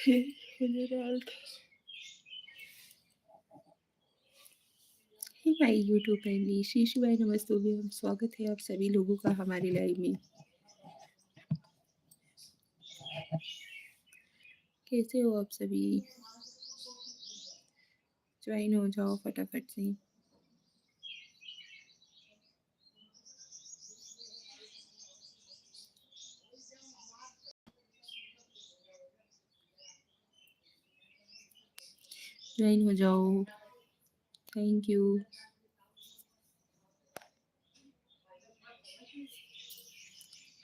Hey my YouTube family, Shri शिवाय नमस्तुभ्यम। स्वागत है आप सभी लोगों का हमारे लाइव में। कैसे हो आप सभी? ज्वाइन हो जाओ फटाफट से। ज्वाइन हो जाओ। Thank you.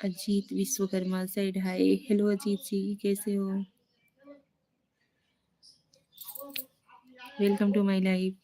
Ajit Vishwakarma side hi. Hello Ajit ji, कैसे हो? Welcome to my live.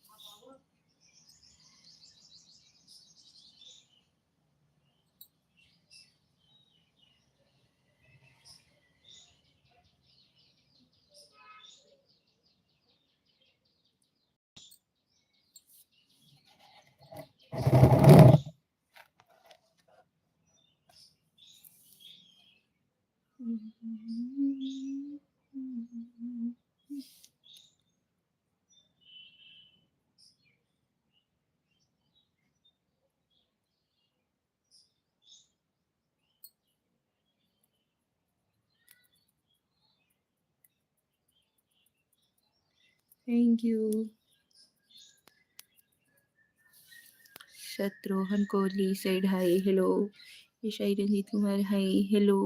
Thank you. Shatrughan Kohli side hi. Hello ईशाई Ranjit Kumar hi. Hello.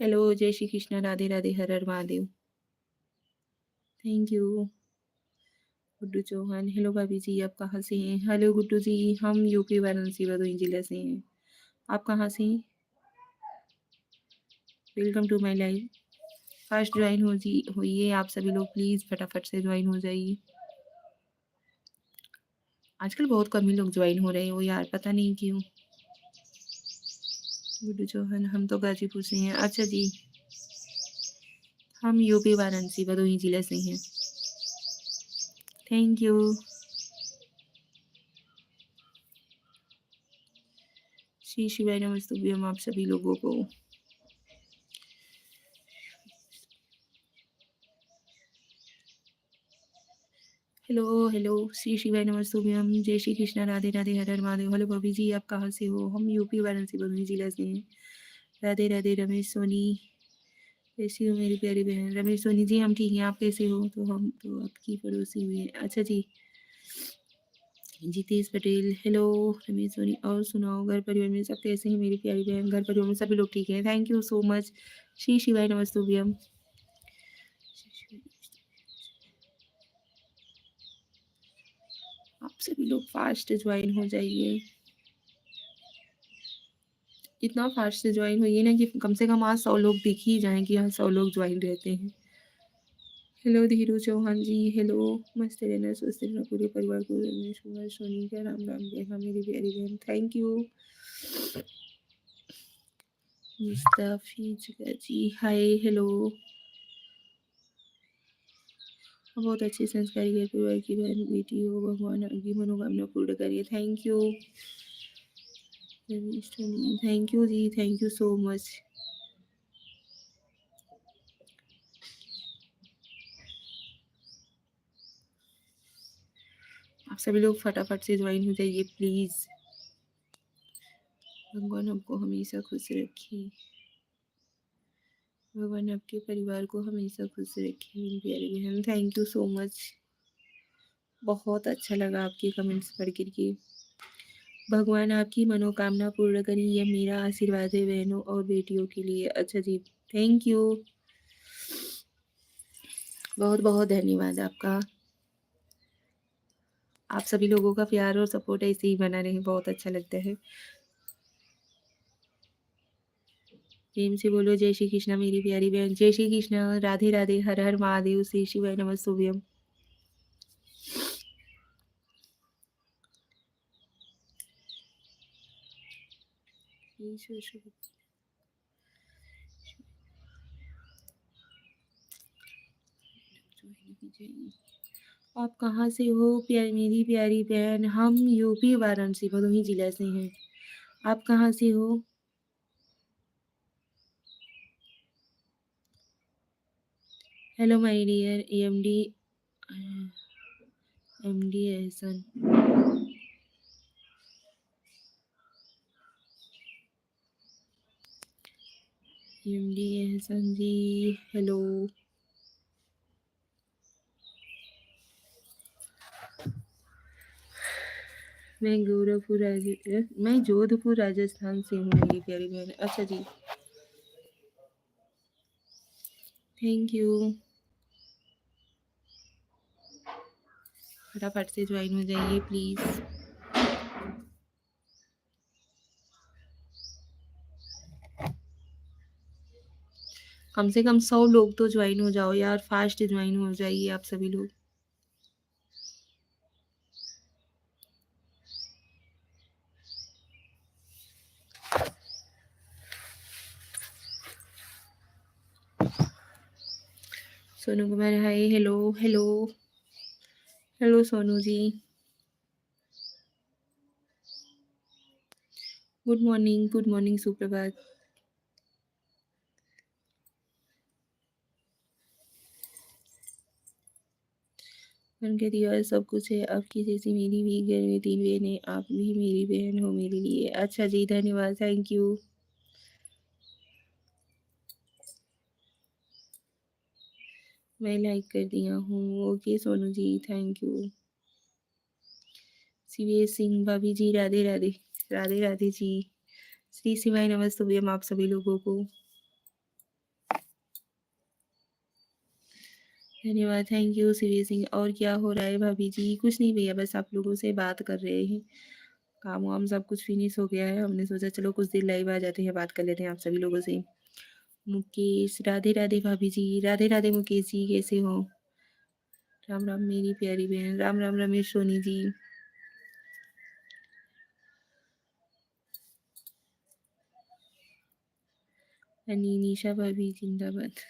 Hello, जय श्री कृष्ण, राधे राधे, हर हर Mahadev. Thank you. Guddu Chauhan, hello भाभी जी, आप कहाँ से हैं? हेलो गुड्डू जी, हम यूपी वाराणसी भदोही जिले से हैं। आप कहाँ से हैं? Welcome to my live. First join होइए आप सभी लोग, प्लीज़ फटाफट से ज्वाइन हो जाइए। आजकल बहुत कम ही लोग ज्वाइन हो रहे हो यार, पता नहीं क्यों। गुड्डू चौहान, हम तो गाजीपुर से हैं। अच्छा जी, हम यूपी वाराणसी भदोही जिले से हैं। Thank you. श्री शिवाय नमस्तुभ्यम आप सभी लोगों को। हेलो हेलो, श्री शिवाय नमस्तुभ्यम, जय श्री कृष्णा, राधे राधे, हर हर महादेव। हेलो भाभी जी, आप कहाँ से हो? हम यूपी वाराणसी भदोही जिला से हैं। राधे राधे। रमेश सोनी, कैसी हो मेरी प्यारी बहन? रमेश सोनी जी, हम ठीक हैं, आप कैसे हो? तो हम तो आपकी पड़ोसी हुए हैं। अच्छा जी। जितेश पटेल, हेलो। रमेश सोनी, और सुनाओ घर परिवार में सब कैसे हैं मेरी प्यारी बहन? घर परिवार में सभी लोग ठीक हैं। Thank you so much. Shri शिवाय नमस्तुभ्यम। आप सभी लोग फास्ट ज्वाइन हो जाइए। इतना फास्ट से ज्वाइन होइए ना कि कम से कम आज 100 लोग दिख ही जाएं कि यहाँ 100 लोग ज्वाइन रहते हैं। हेलो धीरू चौहान जी, हेलो। मस्त रहना, स्वस्थ रहना, पूरे परिवार को रमेश कुमार सोनी का राम राम कहना मेरी प्यारी बहन। Thank you. Mustafiz ji hi, hello. बहुत अच्छे संस्कारी घर परिवार की बहन बेटी हो, भगवान आपकी मनोकामना पूर्ण करिए। Thank you. थैंक यू जी, थैंक यू सो मच। आप सभी लोग फटाफट से ज्वाइन हो जाइए प्लीज़। भगवान आपको हमेशा खुश रखे। भगवान आपके परिवार को हमेशा खुश रखे मेरी प्यारी बहन। Thank you so much. बहुत अच्छा लगा आपके कमेंट्स पढ़ कर के। भगवान आपकी मनोकामना पूर्ण करें, यह मेरा आशीर्वाद है बहनों और बेटियों के लिए। अच्छा जी, थैंक यू। बहुत बहुत धन्यवाद आपका। आप सभी लोगों का प्यार और सपोर्ट ऐसे ही बना रहे, बहुत अच्छा लगता है। प्रेम से बोलो जय श्री कृष्णा मेरी प्यारी बहन। जय श्री कृष्णा, राधे राधे, हर हर महादेव, श्री शिवाय नमस्तुभ्यम। आप कहाँ से हो प्यारी मेरी प्यारी बहन? हम यूपी वाराणसी भदोही जिला से हैं। आप कहाँ से हो? Hello my dear AMD MD Ehsan. MD Ehsan ji, hello. मैं जोधपुर राजस्थान से हूँ मेरी प्यारी बहन। अच्छा जी, थैंक यू। फटाफट से ज्वाइन हो जाइए प्लीज़। कम से कम 100 लोग तो ज्वाइन हो जाओ यार, फास्ट ज्वाइन हो जाइए आप सभी लोग। Sonu Kumar hi, hello hello hello Sonu ji, good morning सुप्रभात। उनके दिया सब कुछ है, आपकी जैसी मेरी भी घर में 3 बहनें, आप भी मेरी बहन हो मेरे लिए। अच्छा जी, धन्यवाद, थैंक यू। मैं लाइक कर दिया हूँ। Okay Sonu ji, thank you. CVS Singh भाभी जी, राधे राधे। राधे राधे जी। श्री शिवाय नमस्तुभ्यम आप सभी लोगों को। धन्यवाद, थैंक यू सीवीएस सिंह। और क्या हो रहा है भाभी जी? कुछ नहीं भैया, बस आप लोगों से बात कर रहे हैं। काम वाम सब कुछ फिनिश हो गया है, हमने सोचा चलो कुछ देर लाइव आ जाते हैं, बात कर लेते हैं आप सभी लोगों से। मुकेश, राधे राधे भाभी जी, राधे राधे मुकेश जी, कैसे हो? राम राम मेरी प्यारी बहन, राम राम रमेश सोनी जी। हनी निशा भाभी जिंदाबाद।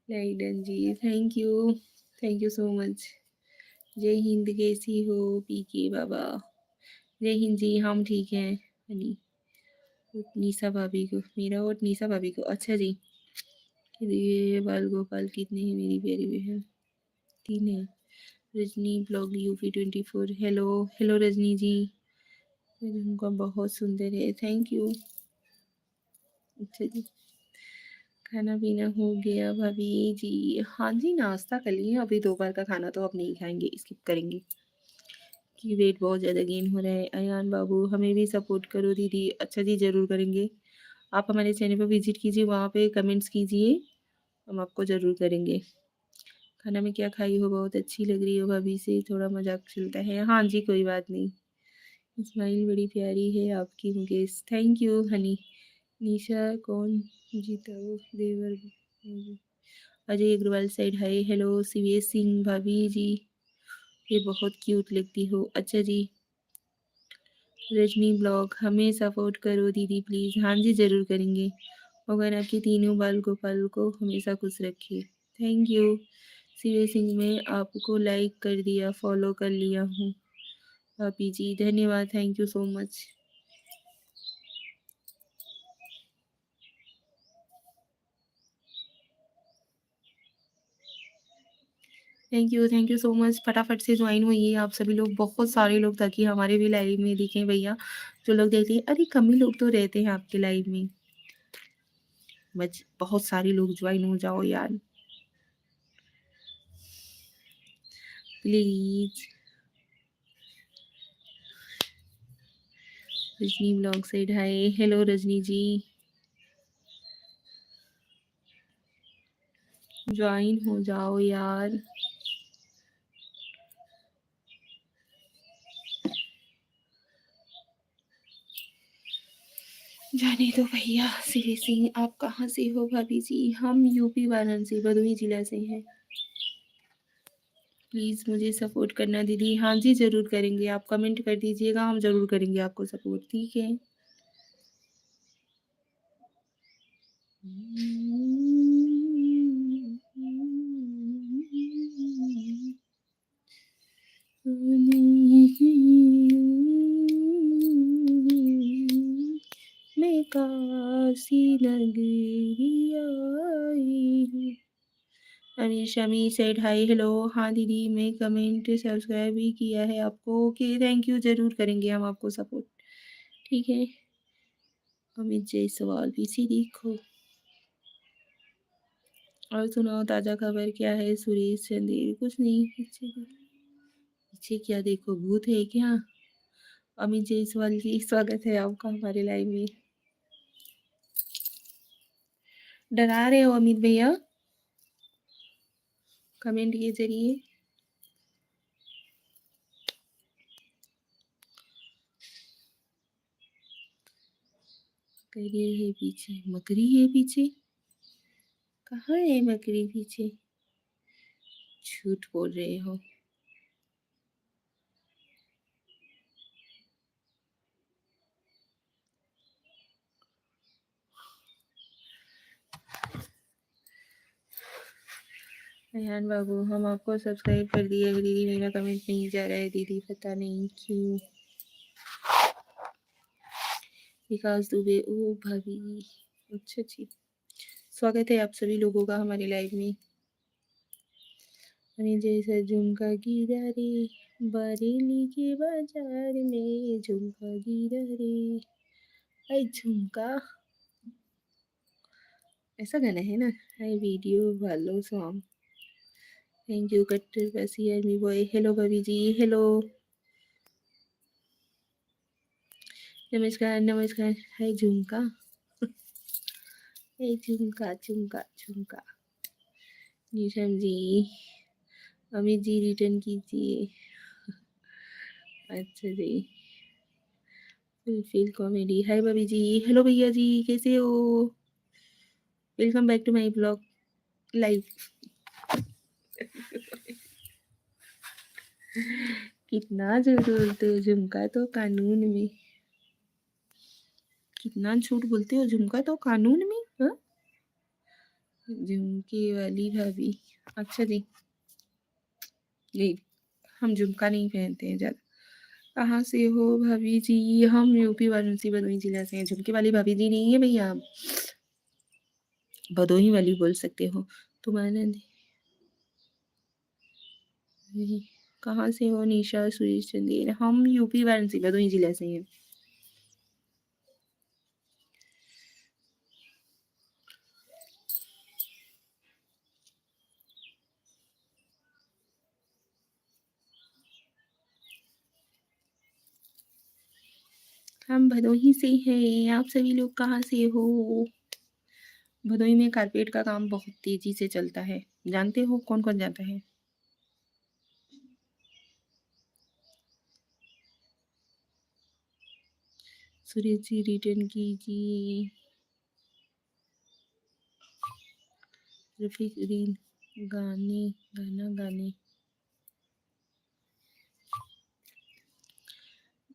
लाइडन जी, थैंक यू सो मच। जय हिंद, कैसी हो पीके बाबा? जय हिंद जी, हम ठीक हैं। हनी निशा भाभी को, मेरा और निशा भाभी को। अच्छा जी, ये बाल गोपाल कितने हैं मेरी प्यारी बहन? 3 है। Rajni blog UP 24, hello hello Rajni ji. उनका बहुत सुंदर है, थैंक यू। अच्छा जी, खाना पीना हो गया भाभी जी? हाँ जी, नाश्ता कर लिए, अभी दोपहर का खाना तो अब नहीं खाएंगे, स्किप करेंगे कि वेट बहुत ज़्यादा गेन हो रहा है। अयान बाबू, हमें भी सपोर्ट करो दीदी। अच्छा जी, ज़रूर करेंगे। आप हमारे चैनल पर विजिट कीजिए, वहाँ पे कमेंट्स कीजिए, हम आपको ज़रूर करेंगे। खाना में क्या खाई हो? बहुत अच्छी लग रही हो भाभी से थोड़ा मजाक चलता है। हाँ जी, कोई बात नहीं। स्माइल बड़ी प्यारी है आपकी मुकेश, थैंक यू हनी। निशा कौन जीता वो देवर? Ajay Agarwal side hi, hello CVS Singh भाभी जी, ये बहुत क्यूट लगती हो। अच्छा जी, रजनी ब्लॉग, हमें सपोर्ट करो दीदी प्लीज़। हाँ जी, ज़रूर करेंगे। भगवान आपके तीनों बाल गोपाल को हमेशा खुश रखे, थैंक यू। सीवीएस सिंह में आपको लाइक कर दिया, फॉलो कर लिया हूँ भाभी जी, धन्यवाद, thank you so much. Thank you so much. फटाफट से ज्वाइन होइए आप सभी लोग, बहुत सारे लोग, ताकि हमारे भी लाइव में दिखें भैया। जो लोग देखते हैं, अरे कम ही लोग तो रहते हैं आपके लाइव में, बस बहुत सारे लोग ज्वाइन हो जाओ यार please. Rajni blog side hi, hello Rajni ji, join हो जाओ यार। जाने दो भैया। सीरियसली आप कहाँ से हो भाभी जी? हम यूपी वाराणसी भदोही जिला से हैं। प्लीज़ मुझे सपोर्ट करना दीदी। हाँ जी, ज़रूर करेंगे, आप कमेंट कर दीजिएगा, हम ज़रूर करेंगे आपको सपोर्ट, ठीक है। नगरी आई हूँ। अमीर शमी सेड हाय हेलो। हाँ दीदी, मैं कमेंट सब्सक्राइब भी किया है आपको। ओके, थैंक यू, ज़रूर करेंगे हम आपको सपोर्ट। ठीक है। अमित जायसवाल पीछे देखो। और सुनाओ, ताज़ा खबर क्या है? सुरेश चंदेल कुछ नहीं। पीछे पीछे क्या देखो, भूत है क्या? अमित जायसवाल जी, स्वागत है आपका हमारे लाइव में। डरा रहे हो अमित भैया कमेंट के जरिए? मकरी है पीछे, मकरी है पीछे? कहाँ है मकरी पीछे? झूठ बोल रहे हो। रेहान बाबू, हम आपको सब्सक्राइब कर दिए दीदी, मेरा कमेंट नहीं जा रहा है दीदी, पता नहीं क्यों। विकास दुबे, ओ भाभी, अच्छा जी, स्वागत है आप सभी लोगों का हमारे लाइव में। अरे जैसा झुमका गिरा रे बरेली के बाजार में, झुमका गिरा रे, आई झुमका, ऐसा गाना है ना? आई वीडियो वालो सॉन्ग। थैंक यू कट्टर बसी आर्मी बॉय। हेलो भाभी जी, हेलो, नमस्कार नमस्कार। हाय झुमका, हाय झुमका झुमका झुमका। निशम जी, अमित जी रिटर्न कीजिए। अच्छा जी, फुलफिल कॉमेडी। हाय भाभी जी, हेलो भैया जी, कैसे हो? Welcome back to my blog live. कितना झूठ बोलते हो, झुमका तो कानून में। कितना झूठ बोलते हो, झुमका तो कानून में। हाँ, झुमके वाली भाभी। अच्छा जी, नहीं, हम झुमका नहीं पहनते हैं ज़्यादा। कहाँ से हो भाभी जी? हम यूपी वाराणसी भदोही जिला से हैं। झुमके वाली भाभी जी नहीं है भैया, आप भदोही वाली बोल सकते हो। तुम्हारा कहाँ से हो? निशा सुरेश चंदेल, हम यूपी वाराणसी भदोही जिला से हैं। हम भदोही से हैं। आप सभी लोग कहाँ से हो? भदोही में कारपेट का काम बहुत तेजी से चलता है, जानते हो? कौन कौन जानता है? सुरेश जी रिटर्न कीजिए। रफीक रील गाने, गाना गाने,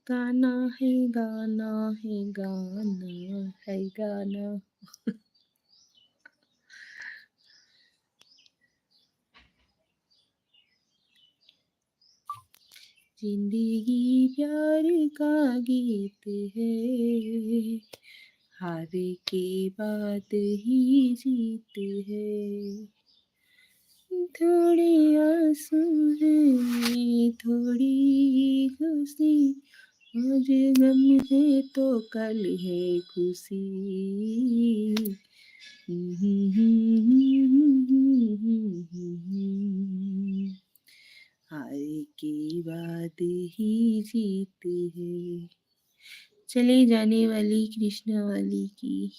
गाना है गाना है गाना है गाना। जिंदगी प्यार का गीत है, हार के बाद ही जीत है। थोड़े आंसू हैं, थोड़ी खुशी, आज गम है तो कल है खुशी। हार के बाद ही जीत है। चले जाने वाली कृष्णा वाली की।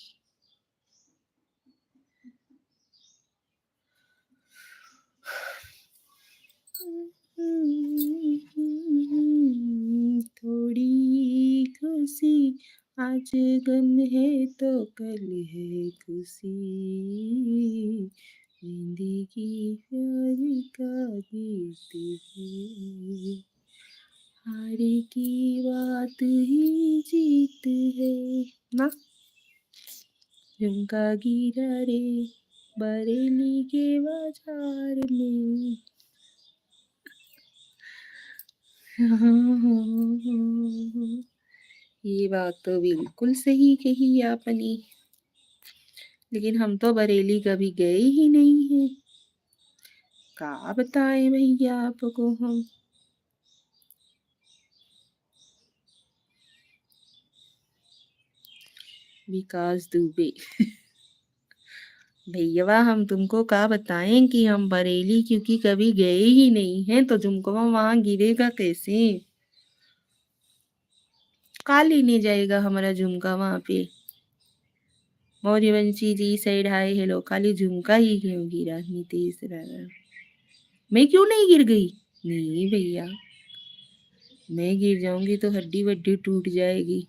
थोड़ी खुशी, आज गम है तो कल है खुशी। जिंदगी प्यार का गीत है, हार की बात ही जीत है ना। झुमका गिरा रे बरेली के बाजार में। ये बात तो बिल्कुल सही कही आपने। लेकिन हम तो बरेली कभी गए ही नहीं हैं। क्या बताएं भैया आपको हम। विकास दुबे। भैया हम तुमको क्या बताएं कि हम बरेली क्योंकि कभी गए ही नहीं हैं, तो तुमको वहां गिरेगा कैसे। का लेने जाएगा हमारा झुमका वहां पे। मौर्यवंशी जी साइड हाय हेलो। खाली झुमका ही क्यों गिरा नितेश राणा। मैं क्यों नहीं गिर गई। नहीं भैया, मैं गिर जाऊंगी तो हड्डी वड्डी टूट जाएगी।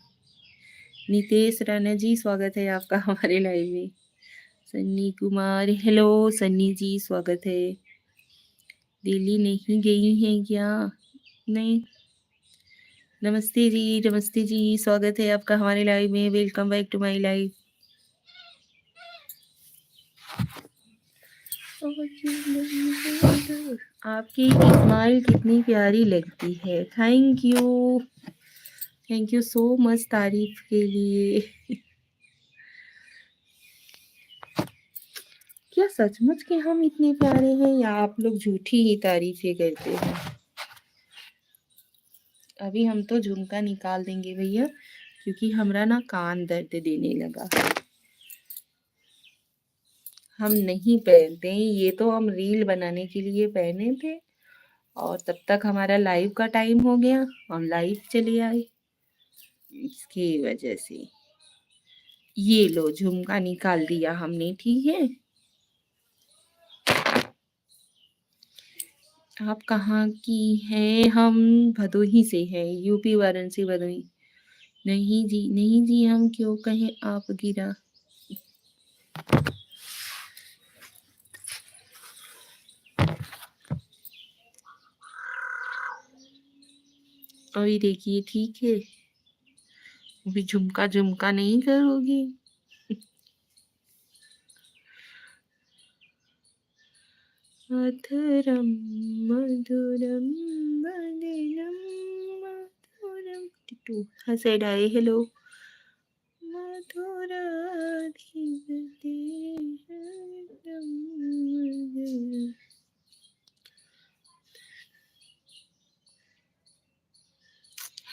नितेश राणा जी स्वागत है आपका हमारे लाइव में। सन्नी कुमार हेलो। सन्नी जी स्वागत है। दिल्ली नहीं गई हैं क्या। नहीं। नमस्ते जी, नमस्ते जी, स्वागत है आपका हमारे लाइव में। Welcome back to my live. आपकी स्माइल कितनी प्यारी लगती है। Thank you, thank you so much तारीफ के लिए। क्या सचमुच के हम इतने प्यारे हैं या आप लोग झूठी ही तारीफें करते हैं। अभी हम तो झुमका निकाल देंगे भैया, क्योंकि हमरा ना कान दर्द देने लगा। हम नहीं पहनते, ये तो हम रील बनाने के लिए पहने थे और तब तक हमारा लाइव का टाइम हो गया, हम लाइव चले आए इसकी वजह से। ये लो झुमका निकाल दिया हमने, ठीक है। आप कहाँ की हैं। हम भदोही से हैं, यूपी वाराणसी भदोही। नहीं जी, नहीं जी, हम क्यों कहें आप गिरा। अभी देखिए ठीक है। अभी झुमका झुमका नहीं करोगी। मधुरम मधुरम मलिनम मधुरम टिटू हंसेड आए hello.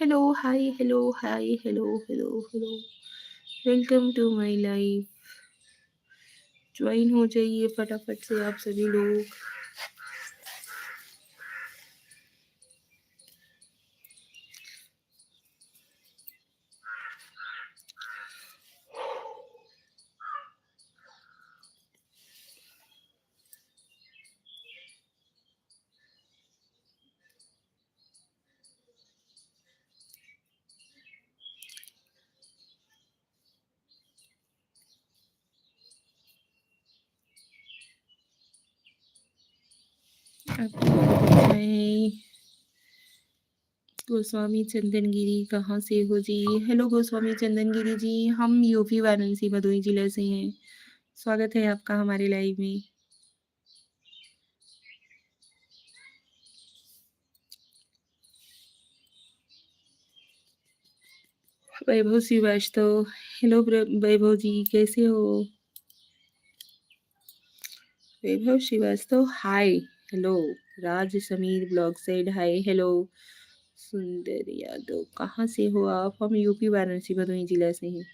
Hello hi hello hi hello hello hello. Welcome to my life. Join हो जाइए फटाफट से आप सभी लोग। गोस्वामी चंदनगिरी कहाँ से हो जी। हेलो गोस्वामी चंदनगिरी जी, हम यूपी वाराणसी भदोही जिले से हैं। स्वागत है आपका हमारे लाइव में। वैभव श्रीवास्तव हेलो वैभव जी कैसे हो। Vaibhav Srivastava hi hello. Raj Sameer blog side hi hello. Sundar Yadav कहाँ से हो आप। हम यूपी वाराणसी भदोही जिला से हैं।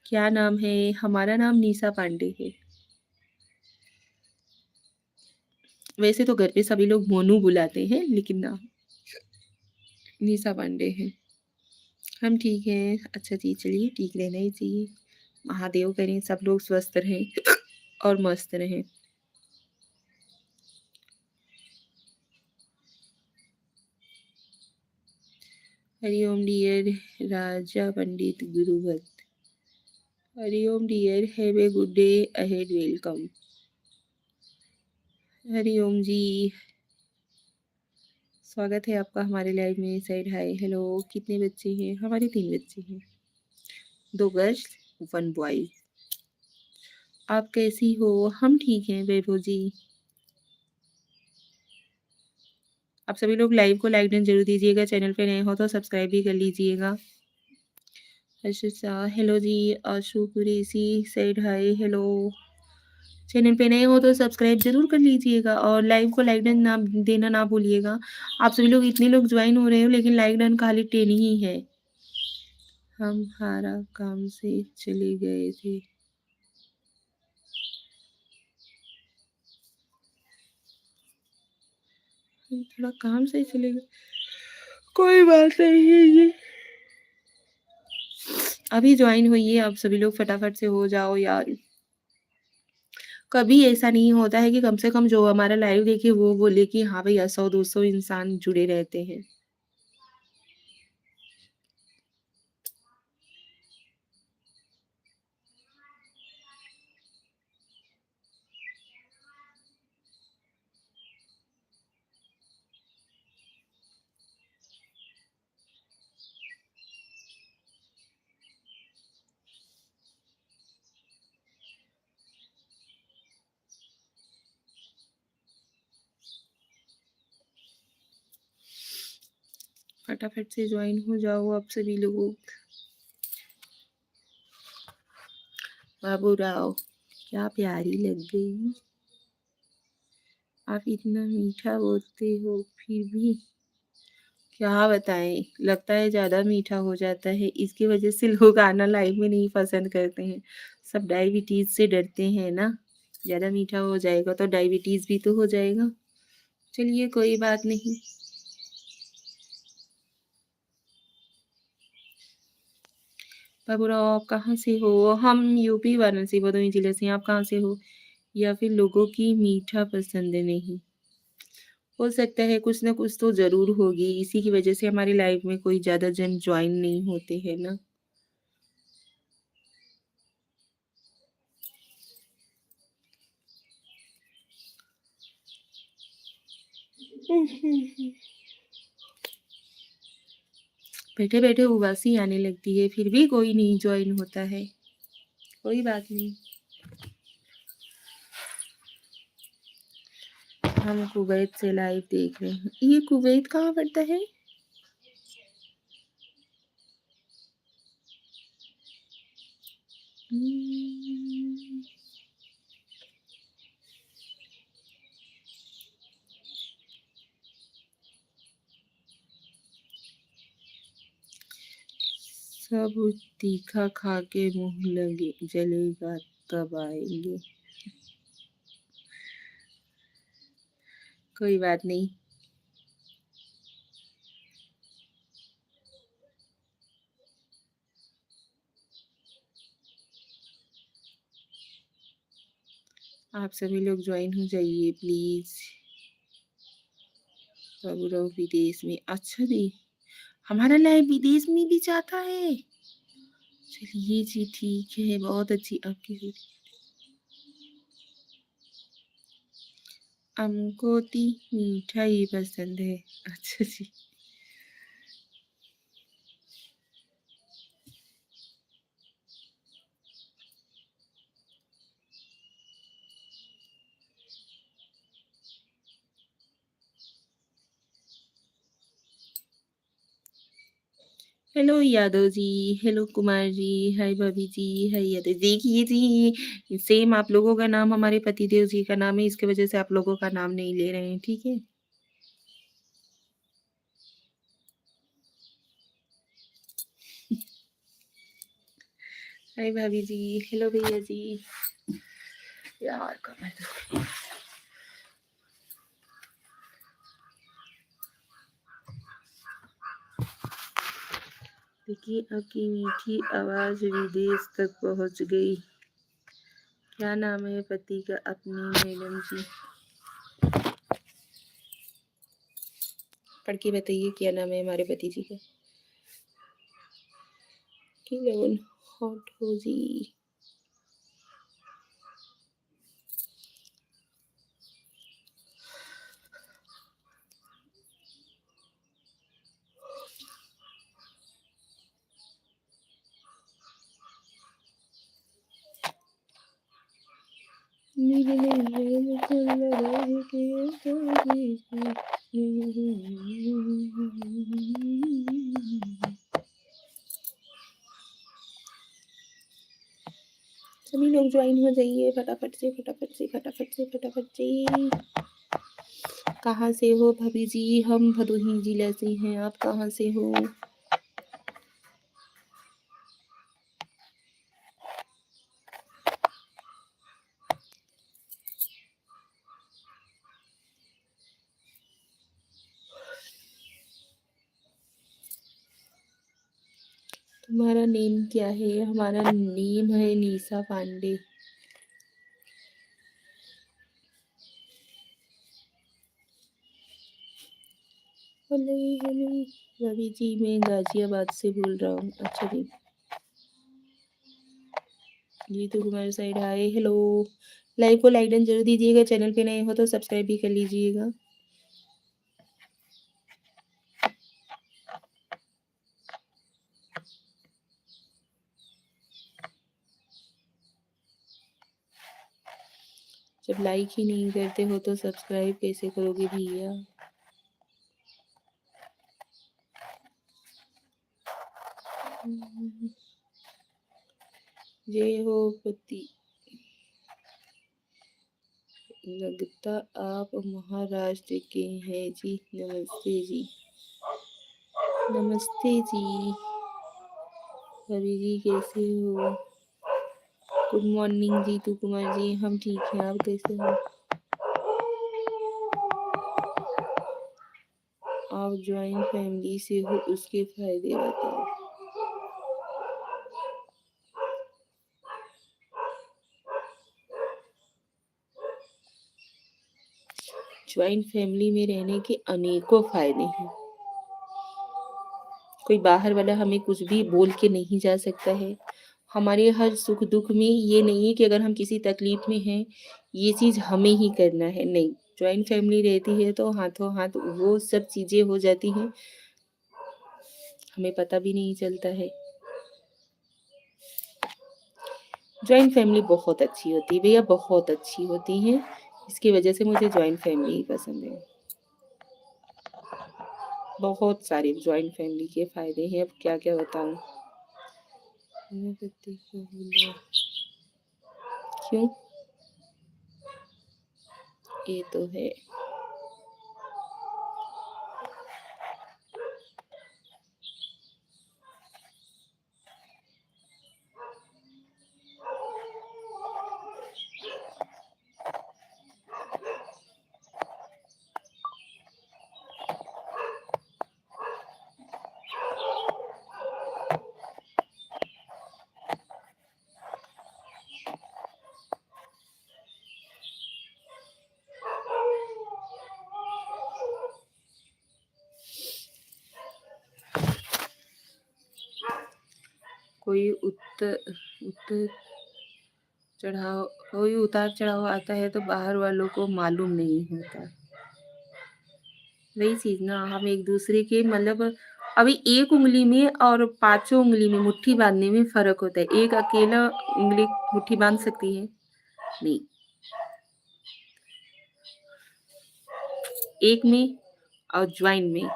क्या नाम है। हमारा नाम निशा पांडे है। वैसे तो घर पे सभी लोग मोनू बुलाते हैं, लेकिन नाम निशा पांडे है। हम ठीक हैं। अच्छा जी, चलिए ठीक रहना ही चाहिए। महादेव करें सब लोग स्वस्थ रहें और मस्त रहें। हरिओम डियर राजा पंडित गुरुभक्त। Hariom dear, have a good day ahead, welcome. Hariom ji, स्वागत है आपका हमारे लाइव में। Side hi hello. कितने बच्चे हैं। हमारे 3 बच्चे हैं, 2 गर्ल्स 1 बॉय। आप कैसी हो। हम ठीक हैं वैभव जी। आप सभी लोग लाइव को लाइक जरूर दीजिएगा, चैनल पे नए हो तो सब्सक्राइब भी कर लीजिएगा। हर्षित शाह हेलो जी। Ashu Qureshi side hi hello. Channel पे नए हो तो सब्सक्राइब ज़रूर कर लीजिएगा और लाइव को लाइक डन ना देना ना भूलिएगा। आप सभी लोग इतने लोग जॉइन हो रहे हो लेकिन लाइक डन खाली 10 ही है। हमारा काम से चले गए थे। थोड़ा काम से चले गए। कोई बात नहीं है ये। अभी जॉइन हुई है, अब सभी लोग फटाफट से हो जाओ यार। कभी ऐसा नहीं होता है कि कम से कम जो हमारा लाइव देखे वो बोले कि हाँ भैया 100-200 इंसान जुड़े रहते हैं। फटाफट से ज्वाइन हो जाओ आप सभी लोग। बाबू राव क्या प्यारी लग गई। आप इतना मीठा बोलते हो फिर भी क्या बताएं, लगता है ज़्यादा मीठा हो जाता है, इसकी वजह से लोग आना लाइव में नहीं पसंद करते हैं। सब डायबिटीज़ से डरते हैं ना, ज़्यादा मीठा हो जाएगा तो डायबिटीज़ भी तो हो जाएगा। चलिए कोई बात नहीं। बाबूराव आप कहाँ से हो? हम यूपी वाराणसी भदोही जिले से हैं। आप कहाँ से हो? या फिर लोगों की मीठा पसंद नहीं? हो सकता है कुछ ना कुछ तो ज़रूर होगी, इसी की वजह से हमारी लाइफ में कोई ज़्यादा जन जॉइन नहीं होते हैं ना। बैठे बैठे उबासी आने लगती है, फिर भी कोई नहीं जॉइन होता है। कोई बात नहीं। हम कुवैत से लाइव देख रहे हैं। ये कुवैत कहाँ पड़ता है? हम्म, सब तीखा खा के मुंह लगे जलेगा तब आएंगे। कोई बात नहीं। आप सभी लोग ज्वाइन हो जाइए प्लीज। बाबूराव विदेश में, अच्छा जी, हमारा लाइव विदेश में भी जाता है। चलिए जी ठीक है, बहुत अच्छी आपकी सोच। हमको ती मीठा ही पसंद है। अच्छा जी। हेलो यादव जी, हेलो कुमार जी, हाय भाभी जी, हाय यादव। देखिए जी, सेम आप लोगों का नाम हमारे पतिदेव जी का नाम है, इसकी वजह से आप लोगों का नाम नहीं ले रहे हैं, ठीक है। हाय भाभी जी, हेलो भैया जी। यार कमर दर्द। देखिए आपकी मीठी आवाज विदेश तक पहुंच गई। क्या नाम है पति का अपने मैडम जी? पढ़ के बताइए क्या नाम है हमारे पति जी का। कि लेवन हॉट हो जी। सभी लोग ज्वाइन हो जाइए फटाफट से फटाफट से फटाफट से फटाफट से। कहाँ से हो भाभी जी? हम भदोही जिले से हैं, आप कहाँ से हो? तुम्हारा नेम क्या है? हमारा नेम है निशा पांडे। हेलो हेलो भाभी जी, मैं गाजियाबाद से बोल रहा हूँ। अच्छा जी, Jitu Kumar side hi hello. Live को लाइक डन जरूर दीजिएगा, चैनल पे नए हो तो सब्सक्राइब भी कर लीजिएगा। जब लाइक ही नहीं करते हो तो सब्सक्राइब कैसे करोगे भैया? जय हो पति। लगता आप महाराष्ट्र के हैं जी। नमस्ते जी। नमस्ते जी। भाभी जी कैसे हो? गुड मॉर्निंग जीतू कुमार जी, हम ठीक हैं, आप कैसे हो? आप ज्वाइंट फैमिली से हो, उसके फायदे बताओ। ज्वाइंट फैमिली में रहने के अनेकों फायदे हैं। कोई बाहर वाला हमें कुछ भी बोल के नहीं जा सकता है। हमारे हर सुख दुख में ये नहीं है कि अगर हम किसी तकलीफ में हैं ये चीज़ हमें ही करना है, नहीं। ज्वाइंट फैमिली रहती है तो हाथों हाथ वो सब चीज़ें हो जाती हैं, हमें पता भी नहीं चलता है। ज्वाइंट फैमिली बहुत अच्छी होती है भैया, बहुत अच्छी होती है। इसकी वजह से मुझे ज्वाइंट फैमिली ही पसंद है। बहुत सारे ज्वाइंट फैमिली के फायदे हैं, अब क्या क्या बताऊं। क्यों? ये तो है। कोई उत्तर चढ़ाव कोई उतार चढ़ाव आता है तो बाहर वालों को मालूम नहीं होता। वही चीज ना, हम एक दूसरे के मतलब अभी एक उंगली में और पांचों उंगली में मुट्ठी बांधने में फर्क होता है। एक अकेला उंगली मुट्ठी बांध सकती है? नहीं। एक में और ज्वाइन में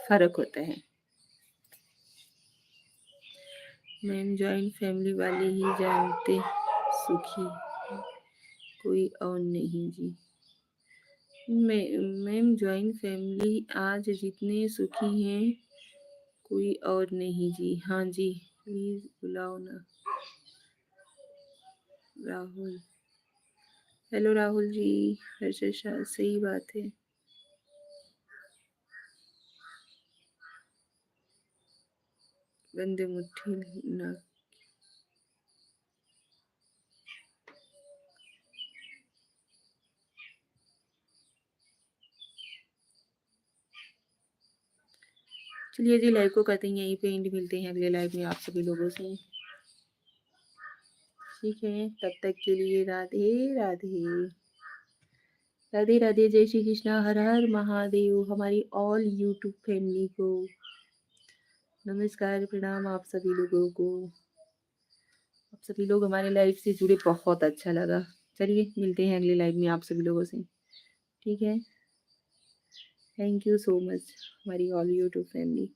फर्क होता है। मैम ज्वाइंट फैमिली वाले ही जानते सुखी, कोई और नहीं जी। मैम ज्वाइंट फैमिली आज जितने सुखी हैं कोई और नहीं जी। हाँ जी, प्लीज बुलाओ ना राहुल। हेलो राहुल जी। हर्षा सही बात है। बंदे मुट्ठी ना। चलिए जी, लाइव को करते हैं यहीं पे एंड, मिलते हैं अगले लाइव में आप सभी लोगों से। ठीक है, तब तक के लिए राधे राधे। राधे राधे, जय श्री कृष्णा, हर हर महादेव। हमारी ऑल यूट्यूब फैमिली को नमस्कार प्रणाम, आप सभी लोगों को। आप सभी लोग हमारे लाइव से जुड़े, बहुत अच्छा लगा। चलिए मिलते हैं अगले लाइव में आप सभी लोगों से। ठीक है, थैंक यू सो मच हमारी ऑल यूट्यूब फैमिली।